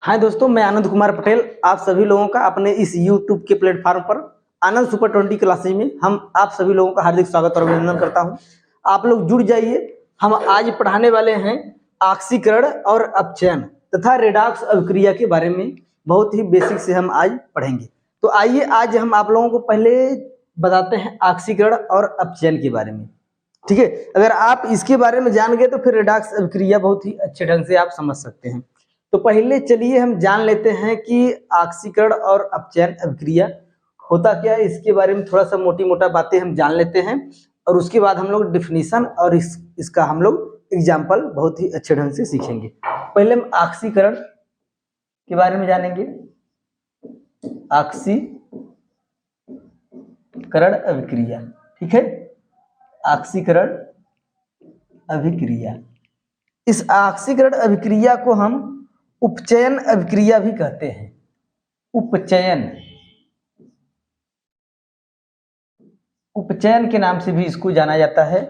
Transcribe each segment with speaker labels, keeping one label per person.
Speaker 1: हाय दोस्तों, मैं आनंद कुमार पटेल आप सभी लोगों का अपने इस YouTube के प्लेटफॉर्म पर आनंद सुपर 20 क्लासेज में हम आप सभी लोगों का हार्दिक स्वागत और अभिनंदन करता हूं। आप लोग जुड़ जाइए। हम आज पढ़ाने वाले हैं ऑक्सीकरण और अपचयन तथा रेडॉक्स अभिक्रिया के बारे में। बहुत ही बेसिक से हम आज पढ़ेंगे। तो आइए आज हम आप लोगों को पहले बताते हैं ऑक्सीकरण और अपचयन के बारे में। ठीक है, अगर आप इसके बारे में जान गए तो फिर रेडॉक्स अभिक्रिया बहुत ही अच्छे ढंग से आप समझ सकते हैं। तो पहले चलिए हम जान लेते हैं कि ऑक्सीकरण और अपचयन अभिक्रिया होता क्या है। इसके बारे में थोड़ा सा मोटी मोटा बातें हम जान लेते हैं और उसके बाद हम लोग डिफिनीशन और इसका हम लोग एग्जाम्पल बहुत ही अच्छे ढंग से सीखेंगे। पहले हम ऑक्सीकरण के बारे में जानेंगे। ऑक्सीकरण अभिक्रिया, ठीक है, ऑक्सीकरण अभिक्रिया। इस ऑक्सीकरण अभिक्रिया को हम उपचयन अभिक्रिया भी कहते हैं। उपचयन के नाम से भी इसको जाना जाता है।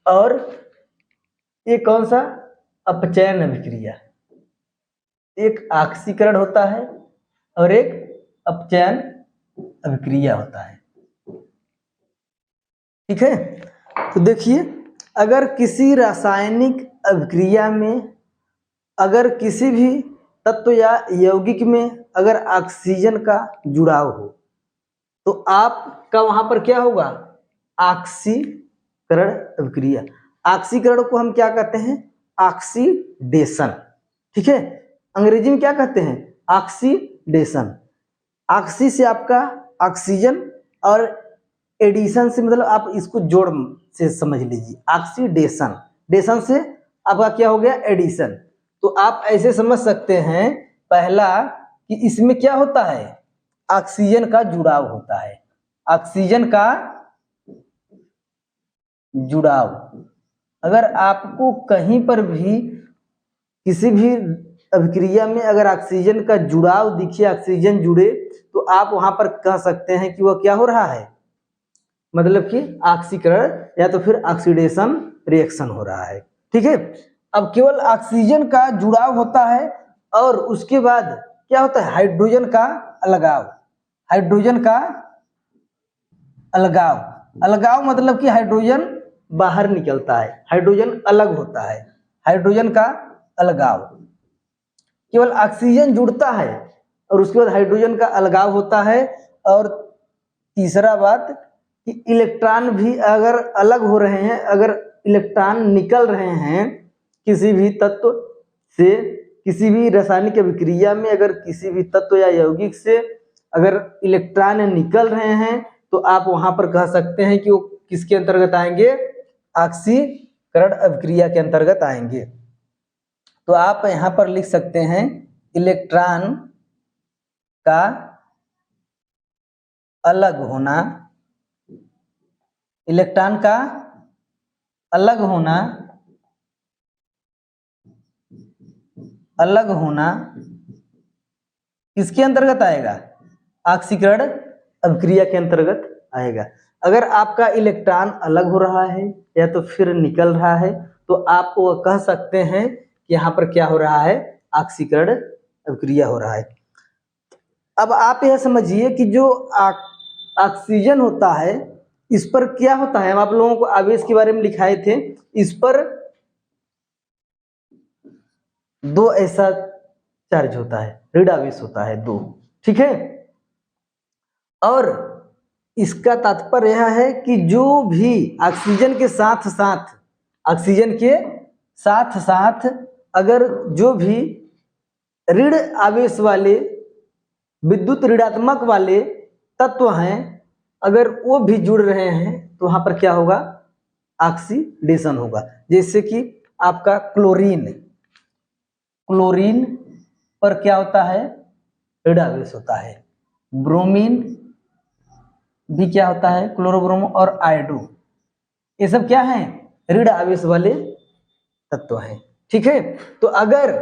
Speaker 1: और ये कौन सा अपचयन अभिक्रिया, एक ऑक्सीकरण होता है और एक अपचयन अभिक्रिया होता है। ठीक है, तो देखिए, अगर किसी रासायनिक अभिक्रिया में अगर किसी भी तत्व या यौगिक में अगर ऑक्सीजन का जुड़ाव हो तो आपका वहां पर क्या होगा, ऑक्सीकरण अभिक्रिया। ऑक्सीकरण को हम क्या कहते हैं, ऑक्सीडेशन। ठीक है, अंग्रेजी में क्या कहते हैं, ऑक्सीडेशन। ऑक्सी से आपका ऑक्सीजन और एडिशन से मतलब आप इसको जोड़ से समझ लीजिए, ऑक्सीडेशन। डेशन से आपका क्या हो गया, एडिशन। तो आप ऐसे समझ सकते हैं पहला कि इसमें क्या होता है, ऑक्सीजन का जुड़ाव होता है। ऑक्सीजन का जुड़ाव, अगर आपको कहीं पर भी किसी भी अभिक्रिया में अगर ऑक्सीजन का जुड़ाव दिखे, ऑक्सीजन जुड़े, तो आप वहां पर कह सकते हैं कि वह क्या हो रहा है, मतलब कि ऑक्सीकरण या तो फिर ऑक्सीडेशन रिएक्शन हो रहा है। ठीक है, अब केवल ऑक्सीजन का जुड़ाव होता है और उसके बाद क्या होता है, हाइड्रोजन का अलगाव। हाइड्रोजन का अलगाव, अलगाव मतलब कि हाइड्रोजन बाहर निकलता है, हाइड्रोजन अलग होता है, हाइड्रोजन का अलगाव। केवल ऑक्सीजन जुड़ता है और उसके बाद हाइड्रोजन का अलगाव होता है। और तीसरा बात कि इलेक्ट्रॉन भी अगर अलग हो रहे हैं, अगर इलेक्ट्रॉन निकल रहे हैं किसी भी तत्व से, किसी भी रासायनिक अभिक्रिया में अगर किसी भी तत्व या यौगिक से अगर इलेक्ट्रॉन निकल रहे हैं तो आप वहां पर कह सकते हैं कि वो किसके अंतर्गत आएंगे, ऑक्सीकरण अभिक्रिया के अंतर्गत आएंगे। तो आप यहां पर लिख सकते हैं इलेक्ट्रॉन का अलग होना, इलेक्ट्रॉन का अलग होना, अलग होना किसके अंतर्गत आएगा, ऑक्सीकरण अभिक्रिया के अंतर्गत आएगा। अगर आपका इलेक्ट्रॉन अलग हो रहा है या तो फिर निकल रहा है तो आप वो कह सकते हैं कि यहाँ पर क्या हो रहा है, ऑक्सीकरण अभिक्रिया हो रहा है। अब आप यह समझिए कि जो ऑक्सीजन होता है इस पर क्या होता है, हम आप लोगों को आवेश के बारे में लिखाए थे। इस पर दो ऐसा चार्ज होता है, ऋण आवेश होता है दो। ठीक है, और इसका तात्पर्य यह है कि जो भी ऑक्सीजन के साथ साथ, ऑक्सीजन के साथ साथ अगर जो भी ऋण आवेश वाले, विद्युत ऋणात्मक वाले तत्व हैं, अगर वो भी जुड़ रहे हैं तो वहां पर क्या होगा, ऑक्सीडेशन होगा। जैसे कि आपका क्लोरीन, क्लोरीन पर क्या होता है, ऋण आवेश होता है। ब्रोमीन भी क्या होता है, क्लोरोब्रोमो और आयोडो, ये सब क्या हैं, ऋण आवेश वाले तत्व हैं। ठीक है, तो अगर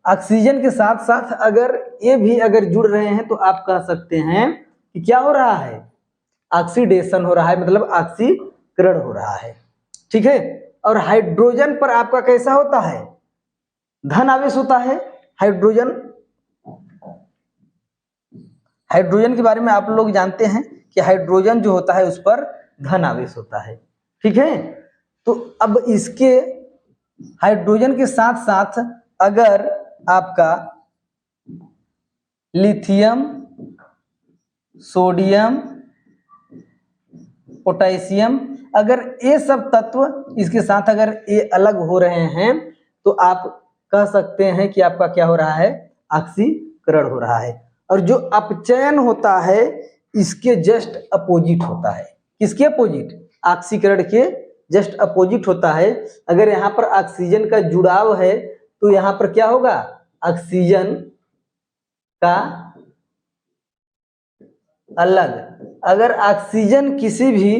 Speaker 1: ऑक्सीजन के साथ साथ अगर ये भी अगर जुड़ रहे हैं तो आप कह सकते हैं कि क्या हो रहा है, ऑक्सीडेशन हो रहा है, मतलब ऑक्सीकरण हो रहा है। ठीक है, और हाइड्रोजन पर आपका कैसा होता है, धन आवेश होता है। हाइड्रोजन हाइड्रोजन के बारे में आप लोग जानते हैं कि हाइड्रोजन जो होता है उस पर धन आवेश होता है, ठीक है। तो अब इसके हाइड्रोजन के साथ साथ अगर आपका लिथियम, सोडियम, पोटेशियम, अगर ये सब तत्व इसके साथ अगर ये अलग हो रहे हैं तो आप कह सकते हैं कि आपका क्या हो रहा है, ऑक्सीकरण हो रहा है। और जो अपचयन होता है इसके जस्ट अपोजिट होता है। किसके अपोजिट? ऑक्सीकरण के जस्ट अपोजिट होता है। अगर यहाँ पर ऑक्सीजन का जुड़ाव है तो यहाँ पर क्या होगा, ऑक्सीजन का अलग। अगर ऑक्सीजन किसी भी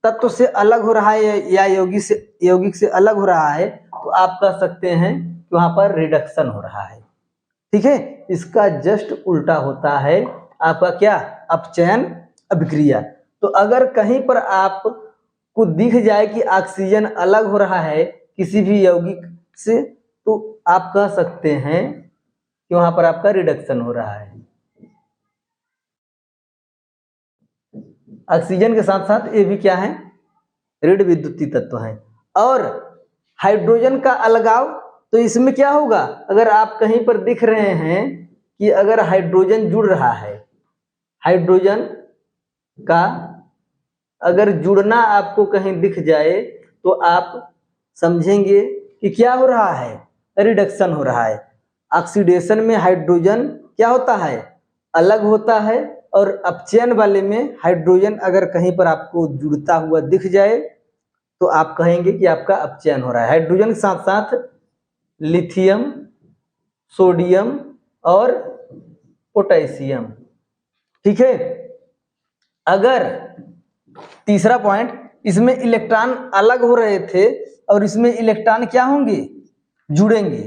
Speaker 1: तत्व से अलग हो रहा है या यौगिक से अलग हो रहा है तो आप कह सकते हैं कि वहां पर रिडक्शन हो रहा है, ठीक है। इसका जस्ट उल्टा होता है आपका क्या, अपचयन अभिक्रिया। तो अगर कहीं पर आपको दिख जाए कि ऑक्सीजन अलग हो रहा है किसी भी यौगिक से तो आप कह सकते हैं कि वहां पर आपका रिडक्शन हो रहा है। ऑक्सीजन के साथ साथ ये भी क्या है, ऋण विद्युतीय तत्व है। और हाइड्रोजन का अलगाव, तो इसमें क्या होगा, अगर आप कहीं पर दिख रहे हैं कि अगर हाइड्रोजन जुड़ रहा है, हाइड्रोजन का अगर जुड़ना आपको कहीं दिख जाए तो आप समझेंगे कि क्या हो रहा है, रिडक्शन हो रहा है। ऑक्सीडेशन में हाइड्रोजन क्या होता है, अलग होता है, और अपचयन वाले में हाइड्रोजन अगर कहीं पर आपको जुड़ता हुआ दिख जाए तो आप कहेंगे कि आपका अपचयन हो रहा है। हाइड्रोजन के साथ साथ लिथियम, सोडियम और पोटेशियम, ठीक है। अगर तीसरा पॉइंट, इसमें इलेक्ट्रॉन अलग हो रहे थे और इसमें इलेक्ट्रॉन क्या होंगे, जुड़ेंगे।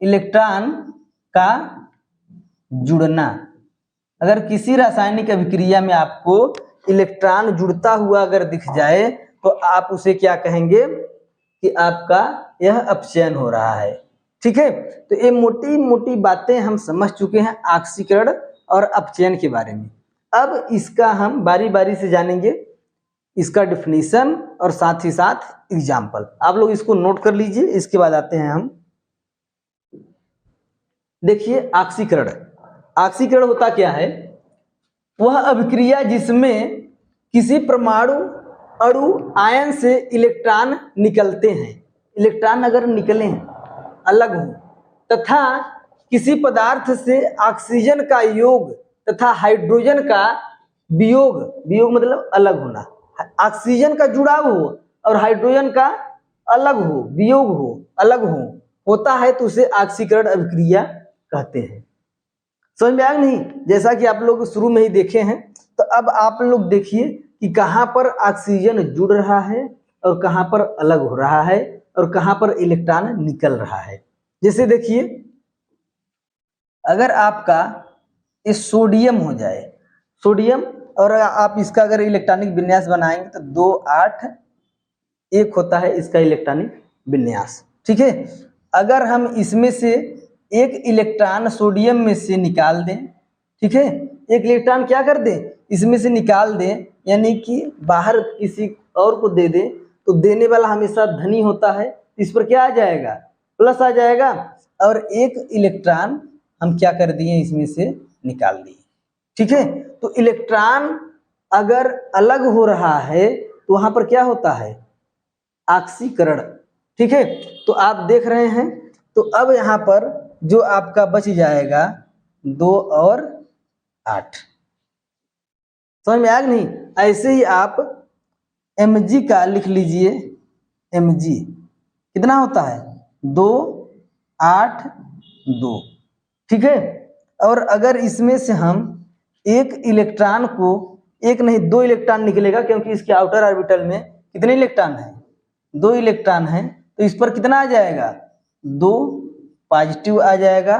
Speaker 1: इलेक्ट्रॉन का जुड़ना, अगर किसी रासायनिक अभिक्रिया में आपको इलेक्ट्रॉन जुड़ता हुआ अगर दिख जाए तो आप उसे क्या कहेंगे कि आपका यह अपचयन हो रहा है, ठीक है। तो ये मोटी मोटी बातें हम समझ चुके हैं ऑक्सीकरण और अपचयन के बारे में। अब इसका हम बारी बारी से जानेंगे, इसका डिफिनीशन और साथ ही साथ एग्जाम्पल। आप लोग इसको नोट कर लीजिए, इसके बाद आते हैं हम। देखिए ऑक्सीकरण, ऑक्सीकरण होता क्या है, वह अभिक्रिया जिसमें किसी परमाणु अणु आयन से इलेक्ट्रॉन निकलते हैं, इलेक्ट्रॉन अगर निकले अलग हो, तथा किसी पदार्थ से ऑक्सीजन का योग तथा हाइड्रोजन का वियोग, वियोग मतलब अलग होना, ऑक्सीजन का जुड़ाव हो और हाइड्रोजन का अलग हो, वियोग हो, अलग हो, होता है तो उसे ऑक्सीकरण अभिक्रिया कहते हैं। समझ में आया नहीं? जैसा कि आप लोग शुरू में ही देखे हैं। तो अब आप लोग देखिए कि कहाँ पर ऑक्सीजन जुड़ रहा है और कहाँ पर अलग हो रहा है और कहाँ पर इलेक्ट्रॉन निकल रहा है। जैसे देखिए अगर आपका ये सोडियम हो जाए, सोडियम, और आप इसका अगर इलेक्ट्रॉनिक विन्यास बनाएंगे तो 2 8 1 होता है इसका इलेक्ट्रॉनिक विन्यास, ठीक है। अगर हम इसमें से एक इलेक्ट्रॉन सोडियम में से निकाल दें, ठीक है, एक इलेक्ट्रॉन क्या कर दें, इसमें से निकाल दें, यानी कि बाहर किसी और को दे दें, तो देने वाला हमेशा धनी होता है, इस पर क्या आ जाएगा, प्लस आ जाएगा। और एक इलेक्ट्रॉन हम क्या कर दिए, इसमें से निकाल दिए, ठीक है। तो इलेक्ट्रॉन अगर अलग हो रहा है तो वहां पर क्या होता है, ऑक्सीकरण, ठीक है। तो आप देख रहे हैं, तो अब यहाँ पर जो आपका बच जाएगा 2 और 8, समझ में आया नहीं? ऐसे ही आप Mg का लिख लीजिए, Mg कितना होता है, 2 8 2, ठीक है। और अगर इसमें से हम एक इलेक्ट्रॉन को, एक नहीं 2 इलेक्ट्रॉन निकलेगा, क्योंकि इसके आउटर ऑर्बिटल में कितने इलेक्ट्रॉन हैं, 2 इलेक्ट्रॉन हैं, तो इस पर कितना आ जाएगा, 2 पॉजिटिव आ जाएगा,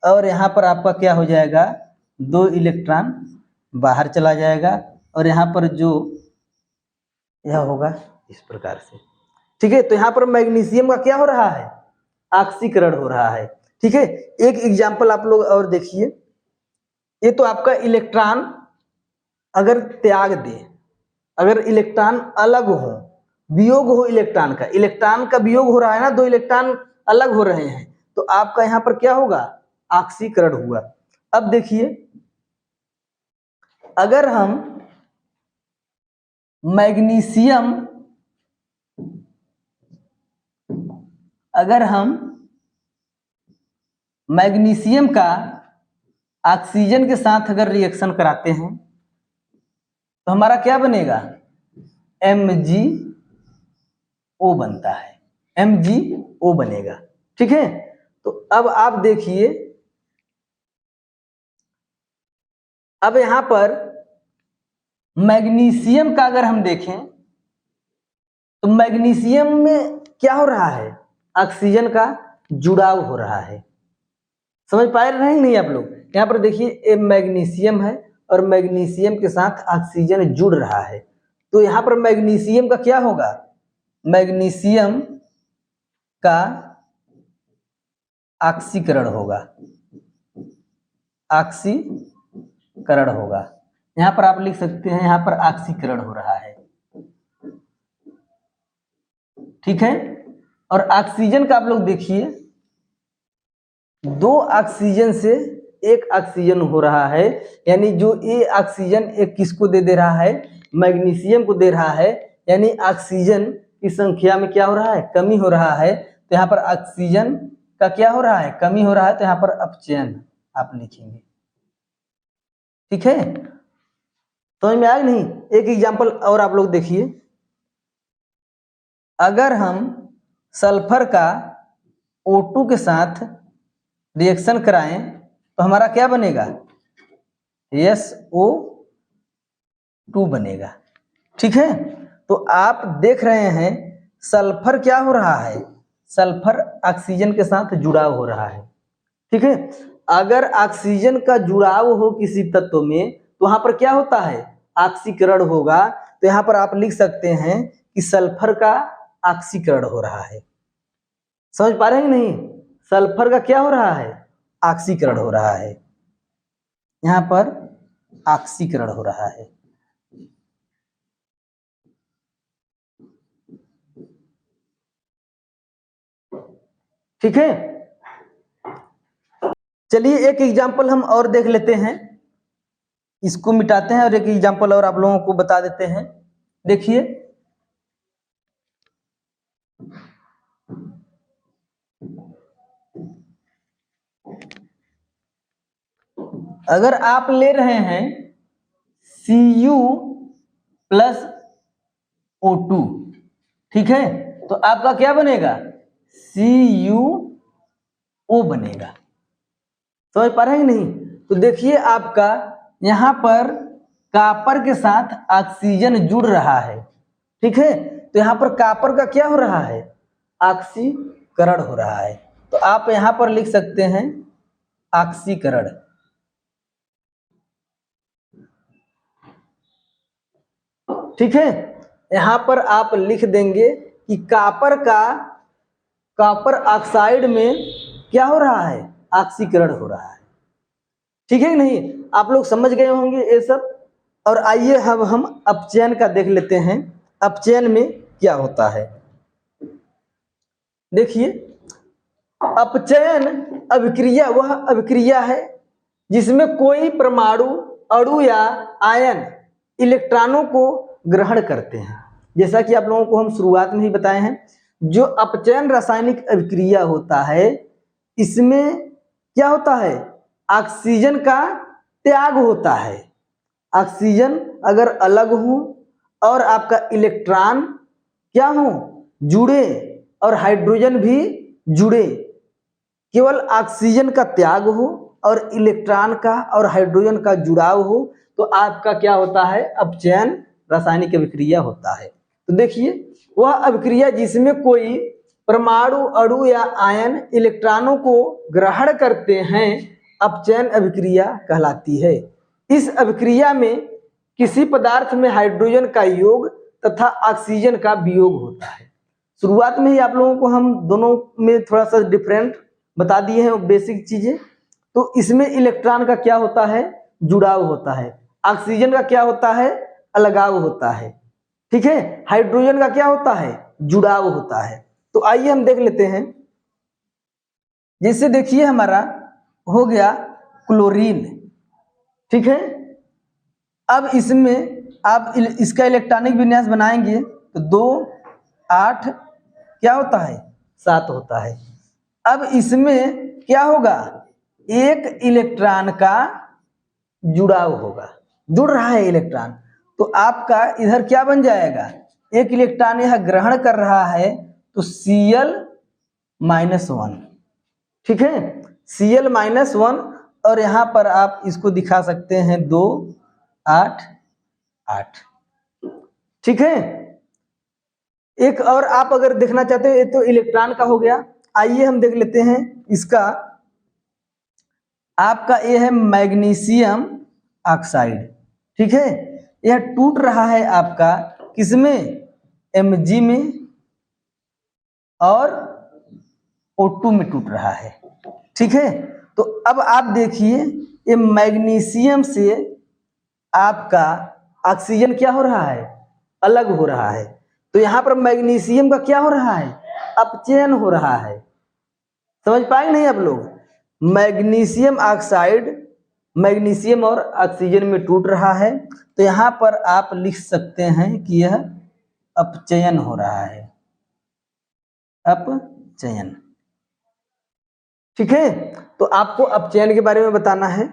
Speaker 1: और यहाँ पर आपका क्या हो जाएगा, 2 इलेक्ट्रॉन बाहर चला जाएगा, और यहाँ पर जो यह होगा इस प्रकार से, ठीक है। तो यहाँ पर मैग्नीशियम का क्या हो रहा है, ऑक्सीकरण हो रहा है, ठीक है। एक एग्जाम्पल आप लोग और देखिए, ये तो आपका इलेक्ट्रॉन अगर त्याग दे, अगर इलेक्ट्रॉन अलग हो, वियोग हो इलेक्ट्रॉन का वियोग हो रहा है ना, दो इलेक्ट्रॉन अलग हो रहे हैं, तो आपका यहाँ पर क्या होगा, ऑक्सीकरण हुआ। अब देखिए, अगर हम मैग्नीशियम का ऑक्सीजन के साथ अगर रिएक्शन कराते हैं तो हमारा क्या बनेगा, MgO बनता है, MgO बनेगा। ठीक है, तो अब आप देखिए, अब यहां पर मैग्नीशियम का अगर हम देखें तो मैग्नीशियम में क्या हो रहा है, ऑक्सीजन का जुड़ाव हो रहा है। समझ पा रहे हैं नहीं आप लोग? यहाँ पर देखिए, ये मैग्नीशियम है और मैग्नीशियम के साथ ऑक्सीजन जुड़ रहा है, तो यहाँ पर मैग्नीशियम का क्या होगा, मैग्नीशियम का ऑक्सीकरण होगा, ऑक्सीकरण होगा। यहाँ पर आप लिख सकते हैं, यहाँ पर ऑक्सीकरण हो रहा है। ठीक है, और ऑक्सीजन का आप लोग देखिए, दो ऑक्सीजन से एक ऑक्सीजन हो रहा है, यानी जो ये ऑक्सीजन एक किसको दे रहा है, मैग्नीशियम को दे रहा है, यानी ऑक्सीजन की संख्या में क्या हो रहा है, कमी हो रहा है। तो यहाँ पर ऑक्सीजन का क्या हो रहा है, कमी हो रहा है, तो यहाँ पर अपचयन आप लिखेंगे। ठीक है, समझ में आया नहीं? एक एग्जांपल और आप लोग देखिए, अगर हम सल्फर का O2 के साथ रिएक्शन कराएं तो हमारा क्या बनेगा, SO2 बनेगा। ठीक है, तो आप देख रहे हैं सल्फर क्या हो रहा है, सल्फर ऑक्सीजन के साथ जुड़ाव हो रहा है। ठीक है, अगर ऑक्सीजन का जुड़ाव हो किसी तत्व में तो वहां पर क्या होता है, ऑक्सीकरण होगा। तो यहाँ पर आप लिख सकते हैं कि सल्फर का ऑक्सीकरण हो रहा है। समझ पा रहे हैं नहीं? सल्फर का क्या हो रहा है, ऑक्सीकरण हो रहा है, यहाँ पर ऑक्सीकरण हो रहा है। ठीक है, चलिए एक एग्जांपल हम और देख लेते हैं, इसको मिटाते हैं और एक एग्जांपल और आप लोगों को बता देते हैं। देखिए, अगर आप ले रहे हैं Cu प्लस O2, ठीक है, तो आपका क्या बनेगा, CuO बनेगा। समझ पा रहे हैं नहीं? तो देखिए, आपका यहाँ पर कॉपर के साथ ऑक्सीजन जुड़ रहा है। ठीक है, तो यहाँ पर कॉपर का क्या हो रहा है, ऑक्सीकरण हो रहा है। तो आप यहाँ पर लिख सकते हैं ऑक्सीकरण। ठीक है, यहाँ पर आप लिख देंगे कि कॉपर ऑक्साइड में क्या हो रहा है, ऑक्सीकरण हो रहा है। ठीक है नहीं? आप लोग समझ गए होंगे ये सब। और आइए अब हम अपचयन का देख लेते हैं, अपचयन में क्या होता है। देखिए, अपचयन अभिक्रिया वह अभिक्रिया है जिसमें कोई परमाणु, अणु या आयन इलेक्ट्रॉनों को ग्रहण करते हैं। जैसा कि आप लोगों को हम शुरुआत में ही बताए हैं, जो अपचयन रासायनिक अभिक्रिया होता है, इसमें क्या होता है, ऑक्सीजन का त्याग होता है। ऑक्सीजन अगर अलग हो और आपका इलेक्ट्रॉन क्या हो, जुड़े, और हाइड्रोजन भी जुड़े, केवल ऑक्सीजन का त्याग हो और इलेक्ट्रॉन का और हाइड्रोजन का जुड़ाव हो, तो आपका क्या होता है, अपचयन रासायनिक अभिक्रिया होता है। तो देखिए, वह अभिक्रिया जिसमें कोई परमाणु, अणु या आयन इलेक्ट्रॉनों को ग्रहण करते हैं, अपचयन अभिक्रिया कहलाती है। इस अभिक्रिया में किसी पदार्थ में हाइड्रोजन का योग तथा ऑक्सीजन का वियोग होता है। शुरुआत में ही आप लोगों को हम दोनों में थोड़ा सा डिफरेंट बता दिए हैं बेसिक चीजें। तो इसमें इलेक्ट्रॉन का क्या होता है, जुड़ाव होता है, ऑक्सीजन का क्या होता है, अलगाव होता है, ठीक है। हाइड्रोजन का क्या होता है, जुड़ाव होता है। तो आइए हम देख लेते हैं। जैसे देखिए हमारा हो गया क्लोरीन, ठीक है। अब इसमें आप इसका इलेक्ट्रॉनिक विन्यास बनाएंगे तो 2 8 क्या होता है, 7 होता है। अब इसमें क्या होगा, एक इलेक्ट्रॉन का जुड़ाव होगा, जुड़ रहा है इलेक्ट्रॉन, तो आपका इधर क्या बन जाएगा, एक इलेक्ट्रॉन यह ग्रहण कर रहा है तो Cl-1, ठीक है, Cl-1। और यहां पर आप इसको दिखा सकते हैं 2 8 8, ठीक है। एक और आप अगर देखना चाहते हो, ये तो इलेक्ट्रॉन का हो गया। आइए हम देख लेते हैं इसका, आपका ये है मैग्नीशियम ऑक्साइड, ठीक है। यह टूट रहा है आपका किसमें, Mg में और O2 में टूट रहा है, ठीक है। तो अब आप देखिए ये मैग्नीशियम से आपका ऑक्सीजन क्या हो रहा है, अलग हो रहा है। तो यहां पर मैग्नीशियम का क्या हो रहा है, अपचयन हो रहा है। समझ पाए नहीं आप लोग, मैग्नीशियम ऑक्साइड मैग्नीशियम और ऑक्सीजन में टूट रहा है, तो यहां पर आप लिख सकते हैं कि यह अपचयन हो रहा है, अपचयन, ठीक है। तो आपको अपचयन के बारे में बताना है।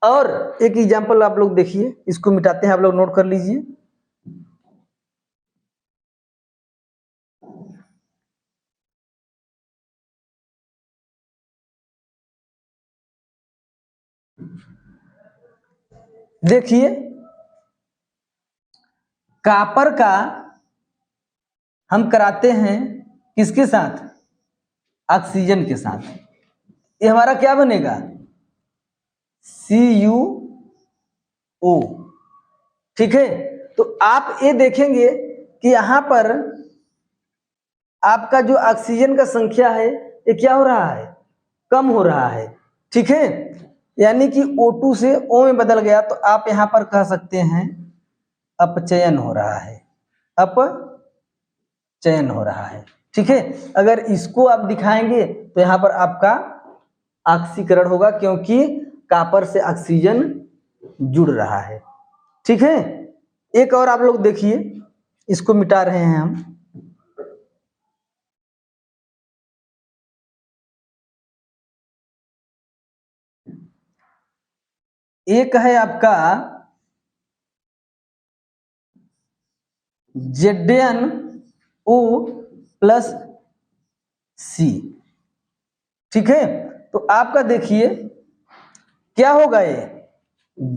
Speaker 1: और एक एग्जांपल आप लोग देखिए, इसको मिटाते हैं, आप लोग नोट कर लीजिए। देखिए कॉपर का हम कराते हैं किसके साथ, ऑक्सीजन के साथ, ये हमारा क्या बनेगा, CuO, ठीक है। तो आप ये देखेंगे कि यहां पर आपका जो ऑक्सीजन का संख्या है ये क्या हो रहा है, कम हो रहा है, ठीक है। यानी कि O2 से O में बदल गया, तो आप यहां पर कह सकते हैं अपचयन हो रहा है, अपचयन हो रहा है, ठीक है। अगर इसको आप दिखाएंगे तो यहां पर आपका ऑक्सीकरण होगा, क्योंकि कॉपर से ऑक्सीजन जुड़ रहा है, ठीक है। एक और आप लोग देखिए, इसको मिटा रहे हैं हम। एक है आपका ZnO+C, ठीक है। तो आपका देखिए क्या होगा, ये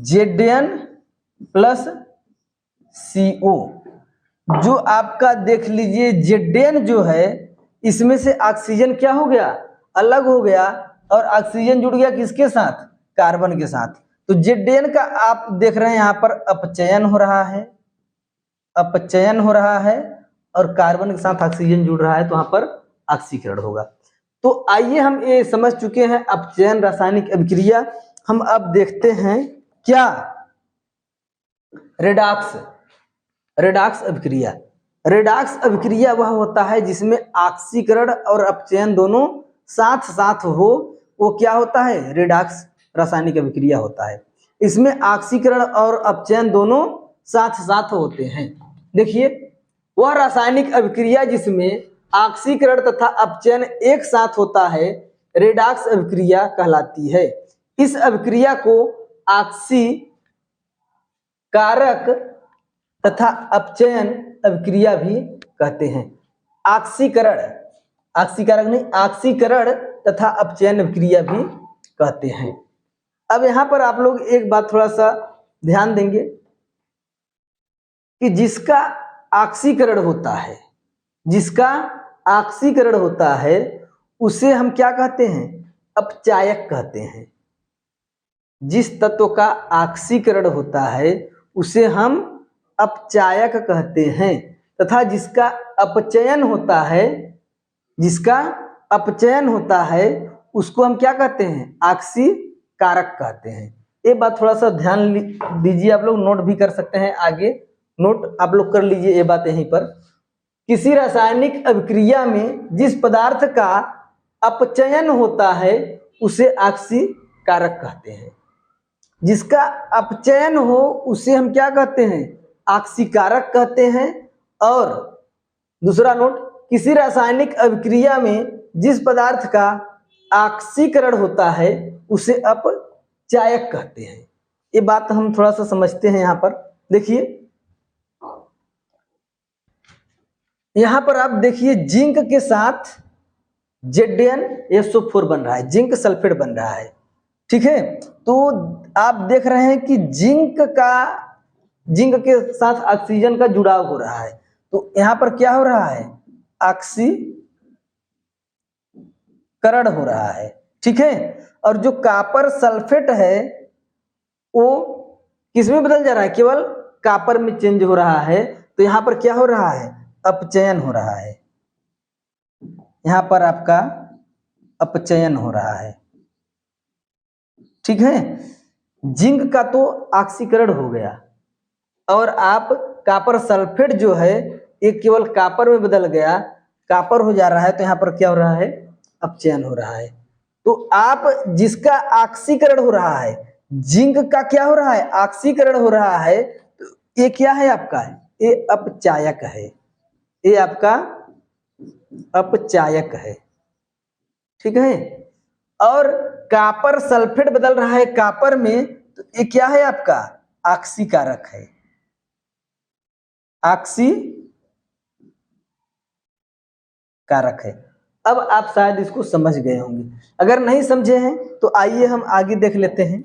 Speaker 1: Zn+CO, जो आपका देख लीजिए Zn जो है, इसमें से ऑक्सीजन क्या हो गया, अलग हो गया, और ऑक्सीजन जुड़ गया किसके साथ, कार्बन के साथ। तो Zn का आप देख रहे हैं यहां पर अपचयन हो रहा है, अपचयन हो रहा है, और कार्बन के साथ ऑक्सीजन जुड़ रहा है, तो वहां पर ऑक्सीकरण होगा। तो आइए हम ये समझ चुके हैं अपचयन रासायनिक अभिक्रिया। हम अब देखते हैं क्या, रेडॉक्स, रेडॉक्स अभिक्रिया। रेडॉक्स अभिक्रिया वह होता है जिसमें ऑक्सीकरण और अपचयन दोनों साथ साथ हो, वो क्या होता है, रेडॉक्स रासायनिक अभिक्रिया होता है। इसमें ऑक्सीकरण और अपचयन दोनों साथ साथ होते हैं। देखिए वह रासायनिक अभिक्रिया जिसमें ऑक्सीकरण तथा अपचयन एक साथ होता है, रेडॉक्स अभिक्रिया कहलाती है। इस अभिक्रिया को ऑक्सीकारक तथा अपचयन अभिक्रिया भी कहते हैं। ऑक्सीकरण, ऑक्सीकारक नहीं, ऑक्सीकरण तथा अपचयन अभिक्रिया भी कहते हैं। अब यहां पर आप लोग एक बात थोड़ा सा ध्यान देंगे कि जिसका ऑक्सीकरण होता है, जिसका ऑक्सीकरण होता है उसे हम क्या कहते हैं, अपचायक कहते हैं। जिस तत्व का ऑक्सीकरण होता है उसे हम अपचायक कहते हैं, तथा जिसका अपचयन होता है, जिसका अपचयन होता है उसको हम क्या कहते हैं, ऑक्सीकारक कहते हैं। ये बात थोड़ा सा ध्यान दीजिए, आप लोग नोट भी कर सकते हैं, आगे नोट आप लोग कर लीजिए ये बात यहीं पर। किसी रासायनिक अभिक्रिया में जिस पदार्थ का अपचयन होता है उसे ऑक्सीकारक कहते हैं। जिसका अपचयन हो उसे हम क्या कहते हैं? ऑक्सीकारक कहते हैं। और दूसरा नोट, किसी रासायनिक अभिक्रिया में जिस पदार्थ का ऑक्सीकरण होता है उसे अपचायक कहते हैं। ये बात हम थोड़ा सा समझते हैं। यहाँ पर देखिए, यहाँ पर आप देखिए जिंक के साथ ZnSO4 बन रहा है, जिंक सल्फेट बन रहा है, ठीक है। तो आप देख रहे हैं कि जिंक के साथ ऑक्सीजन का जुड़ाव हो रहा है, तो यहाँ पर क्या हो रहा है? ऑक्सीकरण हो रहा है, ठीक है। और जो कॉपर सल्फेट है वो किस में बदल जा रहा है? केवल कॉपर में चेंज हो रहा है। तो यहाँ पर क्या हो रहा है? अपचयन हो रहा है। यहाँ पर आपका अपचयन हो रहा है, ठीक है। जिंक का तो ऑक्सीकरण हो गया, और आप कॉपर सल्फेट जो है ये केवल कॉपर में बदल गया, कॉपर हो जा रहा है। तो यहाँ पर क्या हो रहा है? अपचयन हो रहा है। तो आप जिसका ऑक्सीकरण हो रहा है, जिंक का क्या हो रहा है? ऑक्सीकरण हो रहा है, तो ये क्या है आपका? ये अपचायक है, ये आपका अपचायक है, ठीक है। और कॉपर सल्फेट बदल रहा है कॉपर में, तो ये क्या है आपका? ऑक्सीकारक है, ऑक्सीकारक है। अब आप शायद इसको समझ गए होंगे, अगर नहीं समझे हैं तो आइए हम आगे देख लेते हैं।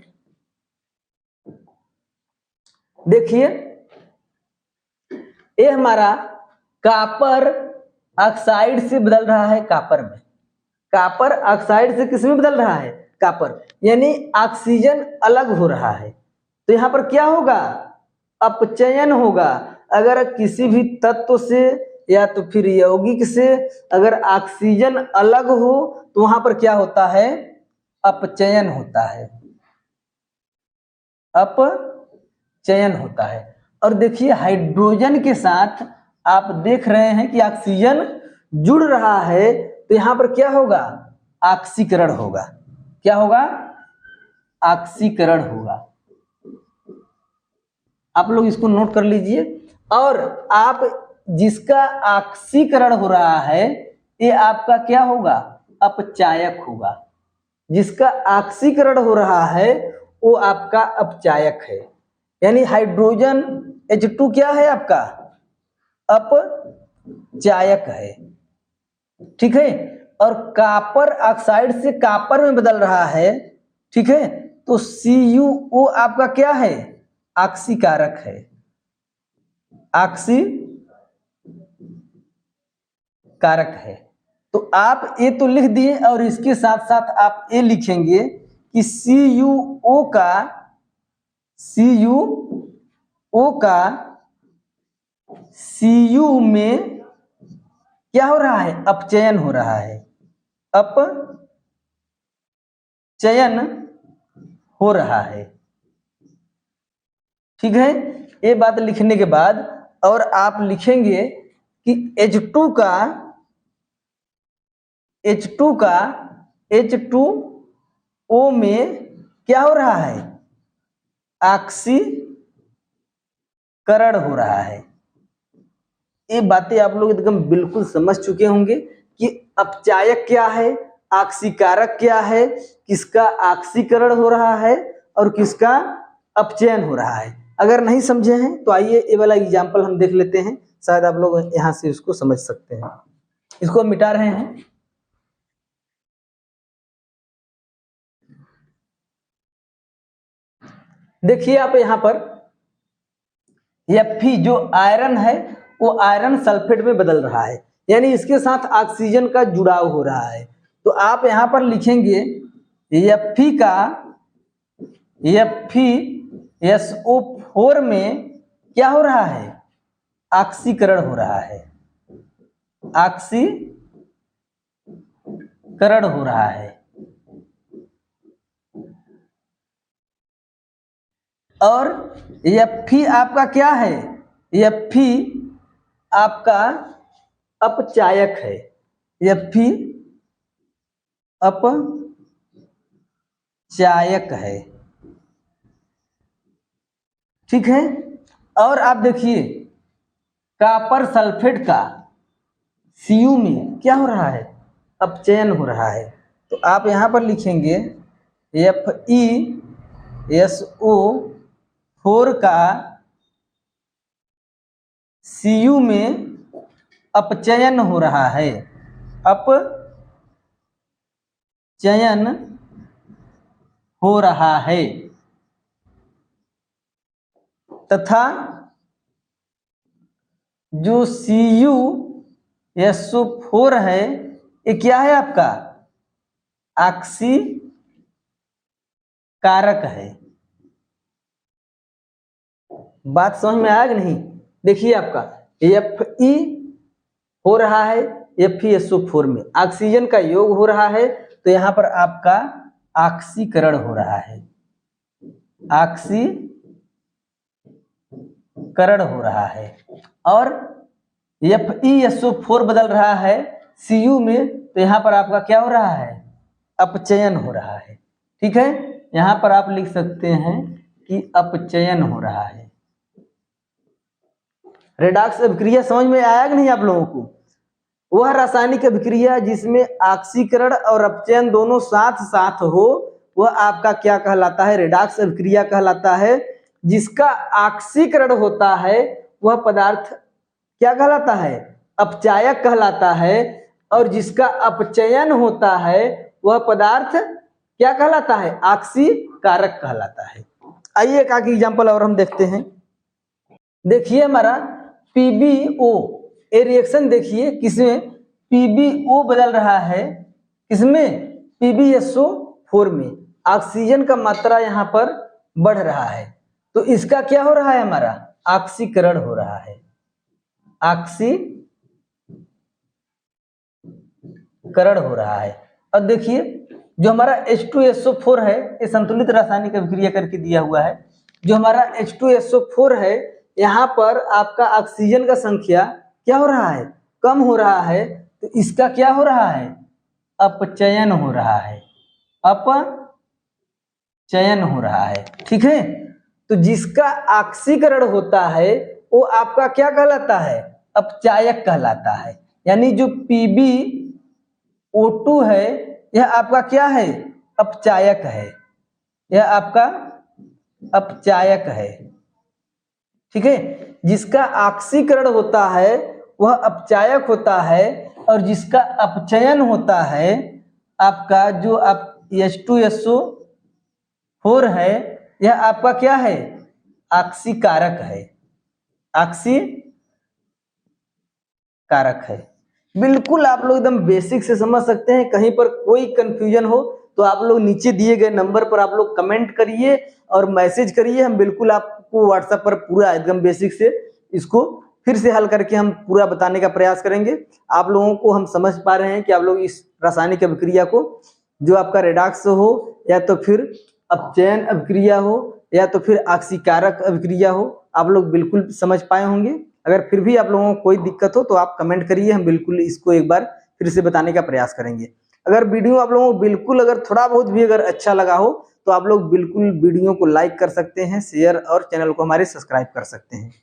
Speaker 1: देखिए, ये हमारा कॉपर ऑक्साइड से बदल रहा है कॉपर में, कॉपर ऑक्साइड से किस में बदल रहा है? कॉपर, यानी ऑक्सीजन अलग हो रहा है। तो यहाँ पर क्या होगा? अपचयन होगा। अगर किसी भी तत्व से या तो फिर यौगिक से अगर ऑक्सीजन अलग हो तो वहां पर क्या होता है? अपचयन होता है, अपचयन होता है। और देखिए हाइड्रोजन के साथ आप देख रहे हैं कि ऑक्सीजन जुड़ रहा है, तो यहां पर क्या होगा? ऑक्सीकरण होगा। क्या होगा? ऑक्सीकरण होगा। आप लोग इसको नोट कर लीजिए। और आप जिसका ऑक्सीकरण हो रहा है ये आपका क्या होगा? अपचायक होगा। जिसका ऑक्सीकरण हो रहा है वो आपका अपचायक है। यानी हाइड्रोजन H2 क्या है आपका? अपचायक है, ठीक है। और कॉपर ऑक्साइड से कॉपर में बदल रहा है, ठीक है। तो CuO आपका क्या है? ऑक्सीकारक है, ऑक्सीकारक है। तो आप ये तो लिख दिए, और इसके साथ साथ आप ये लिखेंगे कि CuO का Cu में क्या हो रहा है? अपचयन हो रहा है, अपचयन हो रहा है, ठीक है। ये बात लिखने के बाद और आप लिखेंगे कि H2 का H2O में क्या हो रहा है? ऑक्सीकरण हो रहा है। ये बातें आप लोग एकदम बिल्कुल समझ चुके होंगे कि अपचायक क्या है, ऑक्सीकारक क्या है, किसका ऑक्सीकरण हो रहा है और किसका अपचयन हो रहा है। अगर नहीं समझे हैं तो आइए ये वाला एग्जाम्पल हम देख लेते हैं, शायद आप लोग यहां से इसको समझ सकते हैं। इसको हम मिटा रहे हैं। देखिए आप यहां पर Fe जो आयरन है वो आयरन सल्फेट में बदल रहा है, यानी इसके साथ ऑक्सीजन का जुड़ाव हो रहा है। तो आप यहां पर लिखेंगे Fe का FeSO4 में क्या हो रहा है? ऑक्सीकरण हो रहा है, ऑक्सीकरण हो रहा है। और Fe आपका क्या है, Fe आपका अपचायक है, Fe अपचायक है, ठीक है। और आप देखिए कॉपर सल्फेट का Cu में क्या हो रहा है, अपचयन हो रहा है। तो आप यहाँ पर लिखेंगे FeSO4 का Cu में अपचयन हो रहा है, अपचयन हो रहा है, तथा जो CuSO4 है ये क्या है आपका, ऑक्सीकारक है। बात समझ में आया कि नहीं? देखिए आपका Fe हो रहा है FeSO4 में ऑक्सीजन का योग हो रहा है, तो यहाँ पर आपका ऑक्सीकरण हो रहा है, ऑक्सीकरण हो रहा है। और FeSO4 बदल रहा है Cu में, तो यहाँ पर आपका क्या हो रहा है, अपचयन हो रहा है, ठीक है। यहाँ पर आप लिख सकते हैं कि अपचयन हो रहा है। रेडॉक्स अभिक्रिया समझ में आया कि नहीं आप लोगों को? वह रासायनिक अभिक्रिया जिसमें ऑक्सीकरण और अपचयन दोनों साथ साथ हो, वह आपका क्या कहलाता है, रेडॉक्स अभिक्रिया कहलाता है। जिसका ऑक्सीकरण होता है वह पदार्थ क्या कहलाता है, अपचायक कहलाता है, और जिसका अपचयन होता है वह पदार्थ क्या कहलाता है, ऑक्सीकारक कहलाता है। आइए एक आगे एग्जांपल और हम देखते हैं। देखिए हमारा PbO ए रिएक्शन देखिए किसमें, PbO बदल रहा है किसमें, PbSO4 में। ऑक्सीजन का मात्रा यहाँ पर बढ़ रहा है, तो इसका क्या हो रहा है, हमारा ऑक्सीकरण हो रहा है, ऑक्सीकरण हो रहा है। अब देखिए जो हमारा H2SO4 है, ये संतुलित रासायनिक अभिक्रिया करके दिया हुआ है। जो हमारा H2SO4 है, यहाँ पर आपका ऑक्सीजन का संख्या क्या हो रहा है, कम हो रहा है, तो इसका क्या हो रहा है, अपचयन हो रहा है, अपचयन हो रहा है, ठीक है। तो जिसका ऑक्सीकरण होता है वो आपका क्या कहलाता है, अपचायक कहलाता है। यानी जो PbO2 है यह आपका क्या है, अपचायक है, यह आपका अपचायक है, ठीक है। जिसका ऑक्सीकरण होता है वह अपचायक होता है, और जिसका अपचयन होता है आपका जो आप H2SO4 है, यह आपका क्या है, ऑक्सीकारक है, ऑक्सीकारक है। बिल्कुल आप लोग एकदम बेसिक से समझ सकते हैं। कहीं पर कोई कंफ्यूजन हो तो आप लोग नीचे दिए गए नंबर पर आप लोग कमेंट करिए और मैसेज करिए, हम बिल्कुल आपको व्हाट्सएप पर पूरा एकदम बेसिक से इसको फिर से हल करके हम पूरा बताने का प्रयास करेंगे। आप लोगों को हम समझ पा रहे हैं कि आप लोग इस रासायनिक अभिक्रिया को, जो आपका रेडॉक्स हो या तो फिर अपचयन अभिक्रिया हो या तो फिर ऑक्सीकारक अभिक्रिया हो, आप लोग बिल्कुल समझ पाए होंगे। अगर फिर भी आप लोगों को कोई दिक्कत हो तो आप कमेंट करिए, हम बिल्कुल इसको एक बार फिर से बताने का प्रयास करेंगे। अगर वीडियो आप लोगों को बिल्कुल अगर थोड़ा बहुत भी अगर अच्छा लगा हो तो आप लोग बिल्कुल वीडियो को लाइक कर सकते हैं, शेयर और चैनल को हमारे सब्सक्राइब कर सकते हैं।